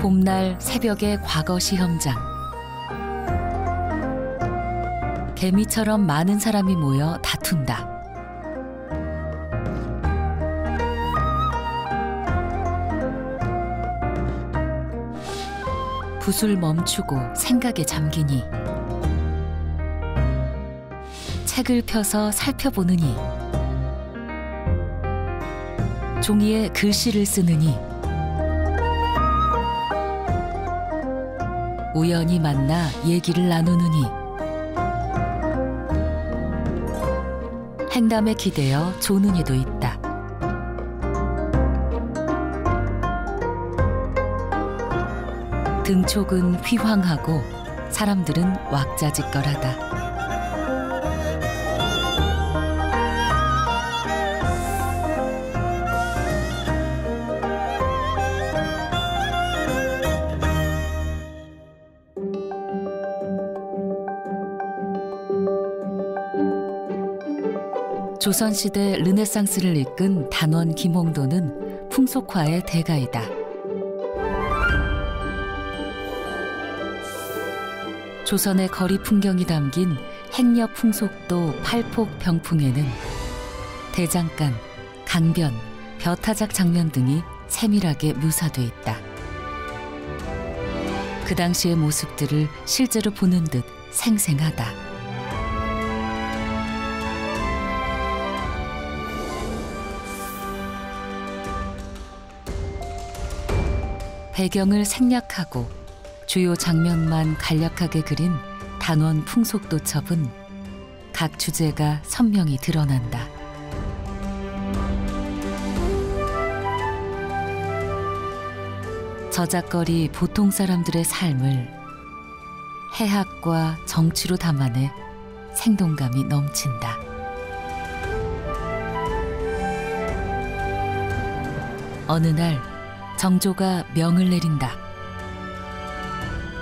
봄날 새벽의 과거 시험장. 개미처럼 많은 사람이 모여 다툰다. 붓을 멈추고 생각에 잠기니, 책을 펴서 살펴보느니, 종이에 글씨를 쓰느니, 우연히 만나 얘기를 나누느니, 행담에 기대어 조는 이도 있다. 등촉은 휘황하고 사람들은 왁자지껄하다. 조선시대 르네상스를 이끈 단원 김홍도는 풍속화의 대가이다. 조선의 거리 풍경이 담긴 행려 풍속도 팔폭 병풍에는 대장간, 강변, 벼타작 장면 등이 세밀하게 묘사돼 있다. 그 당시의 모습들을 실제로 보는 듯 생생하다. 배경을 생략하고 주요 장면만 간략하게 그린 단원 풍속도첩은 각 주제가 선명히 드러난다. 저작거리 보통 사람들의 삶을 해학과 정치로 담아내 생동감이 넘친다. 어느 날 정조가 명을 내린다.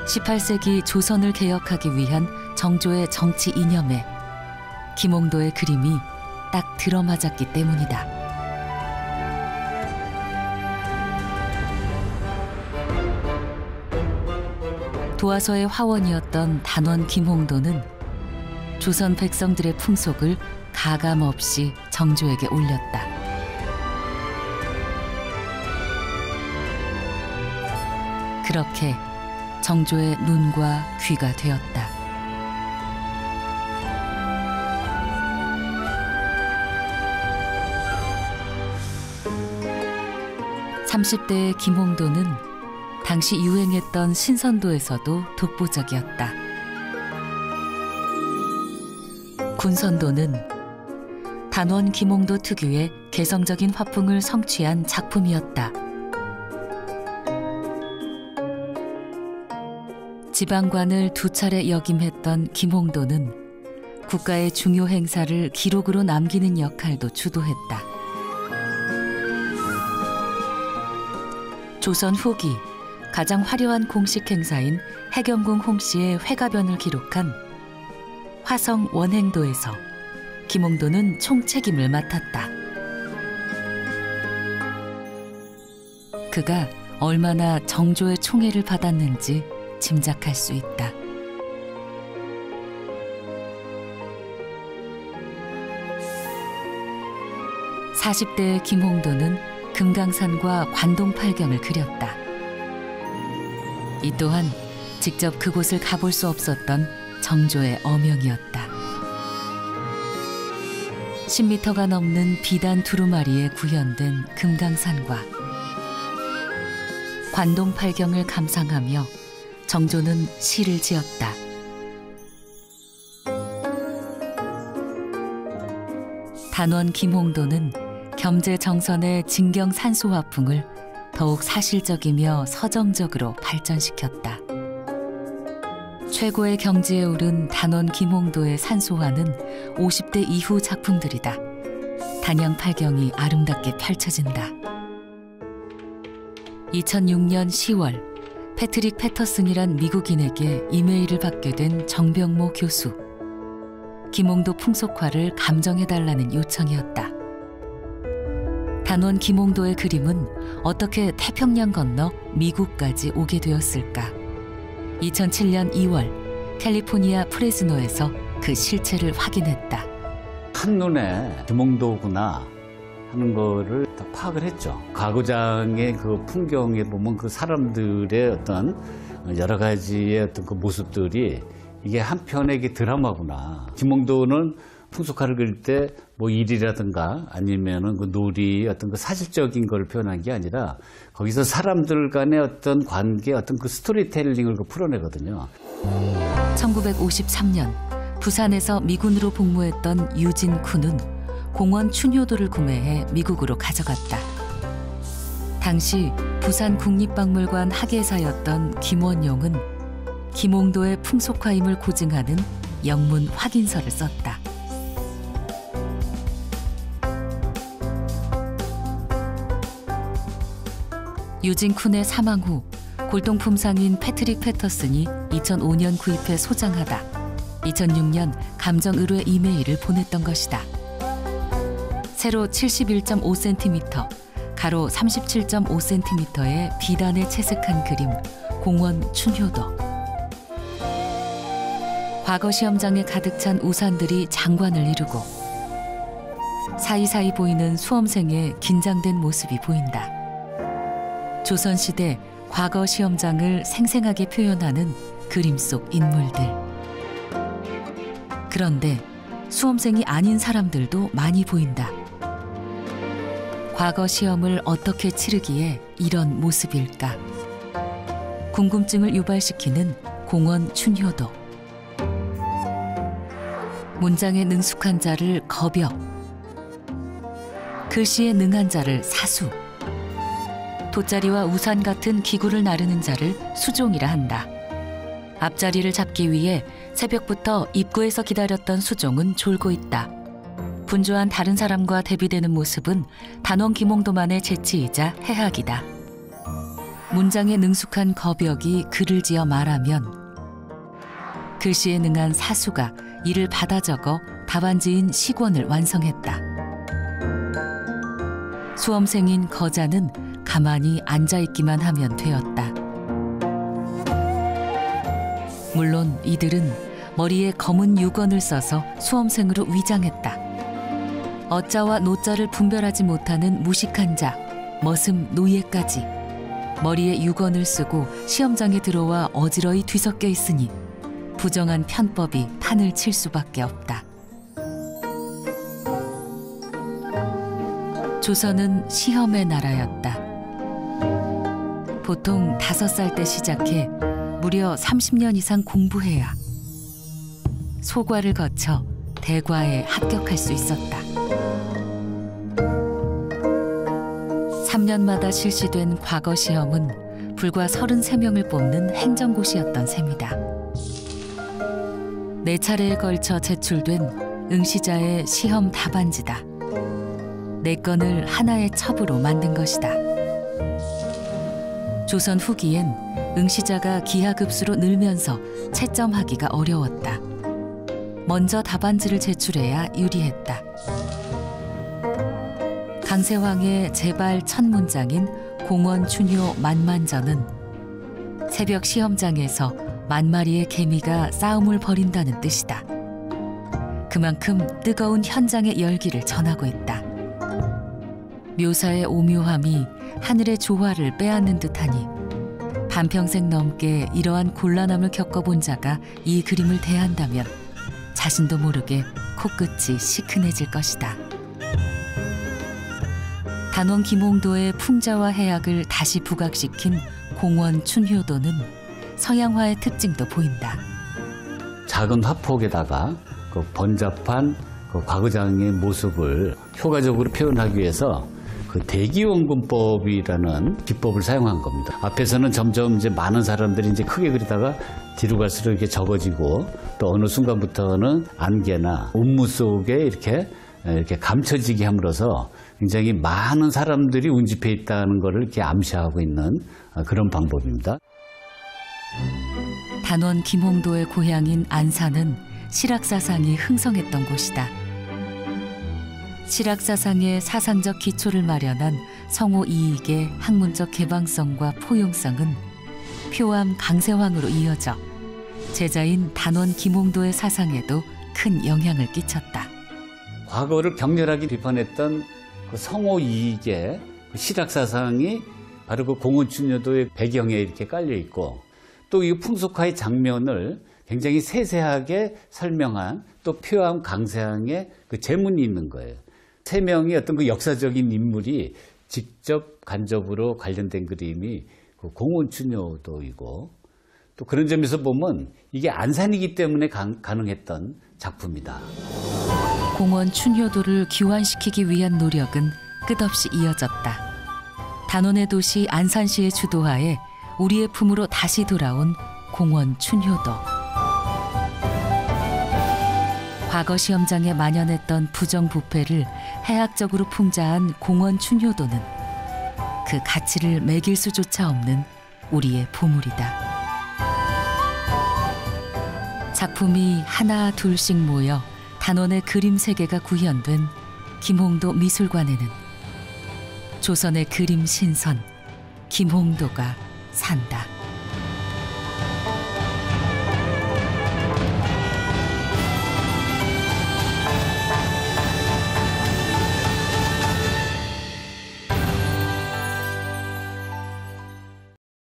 18세기 조선을 개혁하기 위한 정조의 정치 이념에 김홍도의 그림이 딱 들어맞았기 때문이다. 도화서의 화원이었던 단원 김홍도는 조선 백성들의 풍속을 가감없이 정조에게 올렸다. 그렇게 정조의 눈과 귀가 되었다. 30대의 김홍도는 당시 유행했던 신선도에서도 독보적이었다. 군선도는 단원 김홍도 특유의 개성적인 화풍을 성취한 작품이었다. 지방관을 2차례 역임했던 김홍도는 국가의 중요 행사를 기록으로 남기는 역할도 주도했다. 조선 후기 가장 화려한 공식 행사인 해경궁 홍씨의 회가변을 기록한 화성 원행도에서 김홍도는 총책임을 맡았다. 그가 얼마나 정조의 총애를 받았는지 짐작할 수 있다. (40대의) 김홍도는 금강산과 관동팔경을 그렸다. 이 또한 직접 그곳을 가볼 수 없었던 정조의 어명이었다. 10m가 넘는 비단 두루마리에 구현된 금강산과 관동팔경을 감상하며 정조는 시를 지었다. 단원 김홍도는 겸재정선의 진경산소화풍을 더욱 사실적이며 서정적으로 발전시켰다. 최고의 경지에 오른 단원 김홍도의 산소화는 50대 이후 작품들이다. 단양팔경이 아름답게 펼쳐진다. 2006년 10월 패트릭 패터슨이란 미국인에게 이메일을 받게 된 정병모 교수. 김홍도 풍속화를 감정해달라는 요청이었다. 단원 김홍도의 그림은 어떻게 태평양 건너 미국까지 오게 되었을까? 2007년 2월 캘리포니아 프레스노에서 그 실체를 확인했다. 한눈에 김홍도구나 하는 거를 다 파악을 했죠. 가구장의 그 풍경에 보면 그 사람들의 어떤 여러 가지의 어떤 그 모습들이 이게 한편의 이게 드라마구나. 김홍도는 풍속화를 그릴 때 뭐 일이라든가 아니면은 그 놀이 어떤 그 사실적인 걸 표현한 게 아니라 거기서 사람들 간의 어떤 관계 어떤 그 스토리텔링을 그 풀어내거든요. 1953년 부산에서 미군으로 복무했던 유진 군은 공원 춘효도를 구매해 미국으로 가져갔다. 당시 부산 국립박물관 학예사였던 김원용은 김홍도의 풍속화임을 고증하는 영문 확인서를 썼다. 유진 쿤의 사망 후 골동품상인 패트릭 패터슨이 2005년 구입해 소장하다 2006년 감정의뢰 이메일을 보냈던 것이다. 세로 71.5cm, 가로 37.5cm의 비단에 채색한 그림 공원 춘효도. 과거 시험장에 가득 찬 우산들이 장관을 이루고 사이사이 보이는 수험생의 긴장된 모습이 보인다. 조선시대 과거 시험장을 생생하게 표현하는 그림 속 인물들. 그런데 수험생이 아닌 사람들도 많이 보인다. 과거 시험을 어떻게 치르기에 이런 모습일까? 궁금증을 유발시키는 공원 춘효도. 문장에 능숙한 자를 거벽, 글씨에 능한 자를 사수, 돗자리와 우산 같은 기구를 나르는 자를 수종이라 한다. 앞자리를 잡기 위해 새벽부터 입구에서 기다렸던 수종은 졸고 있다. 분주한 다른 사람과 대비되는 모습은 단원 김홍도만의 재치이자 해학이다. 문장에 능숙한 거벽이 글을 지어 말하면 글씨에 능한 사수가 이를 받아 적어 답안지인 시권을 완성했다. 수험생인 거자는 가만히 앉아있기만 하면 되었다. 물론 이들은 머리에 검은 유건을 써서 수험생으로 위장했다. 어자와 노자를 분별하지 못하는 무식한 자, 머슴 노예까지 머리에 유건을 쓰고 시험장에 들어와 어지러이 뒤섞여 있으니 부정한 편법이 판을 칠 수밖에 없다. 조선은 시험의 나라였다. 보통 5살 때 시작해 무려 30년 이상 공부해야 소과를 거쳐 대과에 합격할 수 있었다. 3년마다 실시된 과거 시험은 불과 33명을 뽑는 행정고시였던 셈이다. 4차례에 걸쳐 제출된 응시자의 시험 답안지다. 4건을 하나의 첩으로 만든 것이다. 조선 후기엔 응시자가 기하급수로 늘면서 채점하기가 어려웠다. 먼저 답안지를 제출해야 유리했다. 강세왕의 제발 첫 문장인 공원 춘효 만만전은 새벽 시험장에서 만마리의 개미가 싸움을 벌인다는 뜻이다. 그만큼 뜨거운 현장의 열기를 전하고 있다. 묘사의 오묘함이 하늘의 조화를 빼앗는 듯하니 반평생 넘게 이러한 곤란함을 겪어본 자가 이 그림을 대한다면 자신도 모르게 코끝이 시큰해질 것이다. 단원 김홍도의 풍자와 해악을 다시 부각시킨 공원 춘효도는 서양화의 특징도 보인다. 작은 화폭에다가 그 번잡한 그 과거장의 모습을 효과적으로 표현하기 위해서 그 대기원근법이라는 기법을 사용한 겁니다. 앞에서는 점점 이제 많은 사람들이 이제 크게 그리다가 뒤로 갈수록 이렇게 적어지고 또 어느 순간부터는 안개나 운무 속에 이렇게 감춰지게 함으로써 굉장히 많은 사람들이 운집해 있다는 것을 이렇게 암시하고 있는 그런 방법입니다. 단원 김홍도의 고향인 안산은 실학사상이 흥성했던 곳이다. 실학사상의 사상적 기초를 마련한 성호 이익의 학문적 개방성과 포용성은 표암 강세황으로 이어져 제자인 단원 김홍도의 사상에도 큰 영향을 끼쳤다. 과거를 격렬하게 비판했던 그 성호 이익의 그 실학사상이 바로 그 공원춘효도의 배경에 이렇게 깔려 있고, 또 이 풍속화의 장면을 굉장히 세세하게 설명한 또 표암 강세항의 그 제문이 있는 거예요. 세 명의 어떤 그 역사적인 인물이 직접 간접으로 관련된 그림이 그 공원춘효도이고, 또 그런 점에서 보면 이게 안산이기 때문에 가능했던 작품이다. 공원 춘효도를 귀환시키기 위한 노력은 끝없이 이어졌다. 단원의 도시 안산시의 주도하에 우리의 품으로 다시 돌아온 공원 춘효도. 과거 시험장에 만연했던 부정부패를 해학적으로 풍자한 공원 춘효도는 그 가치를 매길 수조차 없는 우리의 보물이다. 작품이 하나 둘씩 모여 단원의 그림 세계가 구현된 김홍도 미술관에는 조선의 그림 신선 김홍도가 산다.